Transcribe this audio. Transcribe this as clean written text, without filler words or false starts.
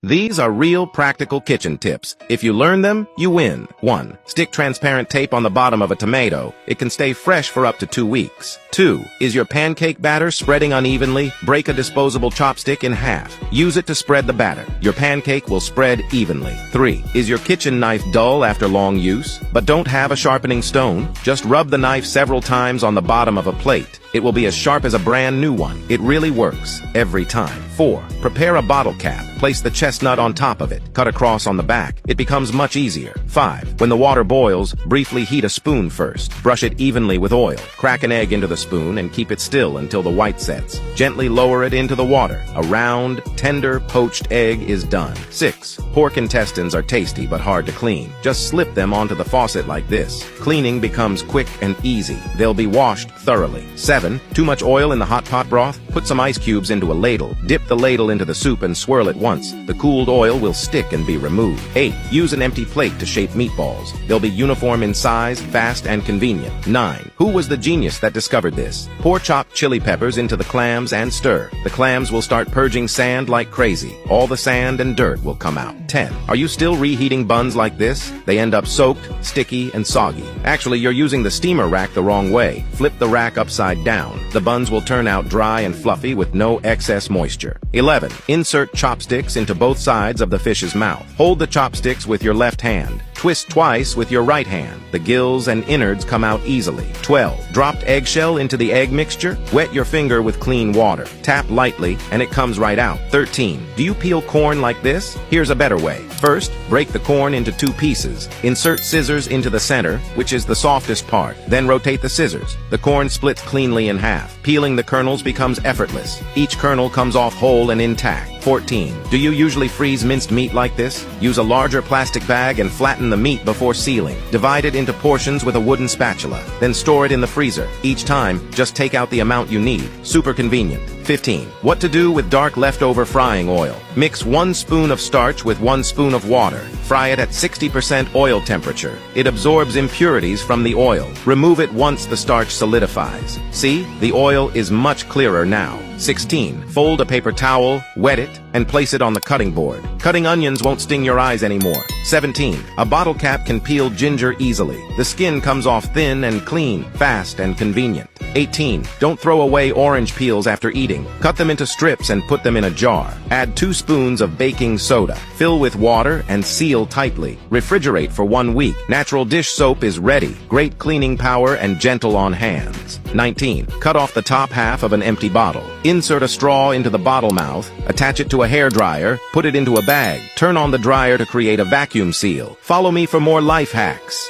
These are real practical kitchen tips. If you learn them, you win. 1. Stick transparent tape on the bottom of a tomato. It can stay fresh for up to 2 weeks. 2. Is your pancake batter spreading unevenly? Break a disposable chopstick in half. Use it to spread the batter. Your pancake will spread evenly. 3. Is your kitchen knife dull after long use, but don't have a sharpening stone? Just rub the knife several times on the bottom of a plate. It will be as sharp as a brand new one. It really works, every time. 4. Prepare a bottle cap. Place the chestnut on top of it. Cut across on the back. It becomes much easier. 5. When the water boils, briefly heat a spoon first. Brush it evenly with oil. Crack an egg into the spoon and keep it still until the white sets. Gently lower it into the water. A round, tender, poached egg is done. 6. Pork intestines are tasty but hard to clean. Just slip them onto the faucet like this. Cleaning becomes quick and easy. They'll be washed thoroughly. 7. Too much oil in the hot pot broth? Put some ice cubes into a ladle. Dip the ladle into the soup and swirl it once. The cooled oil will stick and be removed. 8. Use an empty plate to shape meatballs. They'll be uniform in size, fast, and convenient. 9. Who was the genius that discovered this? Pour chopped chili peppers into the clams and stir. The clams will start purging sand like crazy. All the sand and dirt will come out. 10. Are you still reheating buns like this? They end up soaked, sticky, and soggy. Actually, you're using the steamer rack the wrong way. Flip the rack upside down. The buns will turn out dry and fluffy with no excess moisture. 11. Insert chopsticks into both sides of the fish's mouth. Hold the chopsticks with your left hand. Twist twice with your right hand. The gills and innards come out easily. 12. Dropped eggshell into the egg mixture? Wet your finger with clean water. Tap lightly and it comes right out. 13. Do you peel corn like this? Here's a better way. First, break the corn into 2 pieces. Insert scissors into the center, which is the softest part. Then rotate the scissors. The corn splits cleanly in half. Peeling the kernels becomes effortless. Each kernel comes off whole and intact. 14. Do you usually freeze minced meat like this? Use a larger plastic bag and flatten the meat before sealing. Divide it into portions with a wooden spatula. Then store it in the freezer. Each time, just take out the amount you need. Super convenient. 15. What to do with dark leftover frying oil? Mix 1 spoon of starch with 1 spoon of water. Fry it at 60% oil temperature. It absorbs impurities from the oil. Remove it once the starch solidifies. See? The oil is much clearer now. 16. Fold a paper towel, wet it, and place it on the cutting board. Cutting onions won't sting your eyes anymore. 17. A bottle cap can peel ginger easily. The skin comes off thin and clean, fast and convenient. 18. Don't throw away orange peels after eating. Cut them into strips and put them in a jar. Add 2 spoons of baking soda. Fill with water and seal tightly. Refrigerate for 1 week. Natural dish soap is ready. Great cleaning power and gentle on hands. 19. Cut off the top half of an empty bottle. Insert a straw into the bottle mouth. Attach it to a hairdryer. Put it into a bag. Turn on the dryer to create a vacuum seal. Follow me for more life hacks.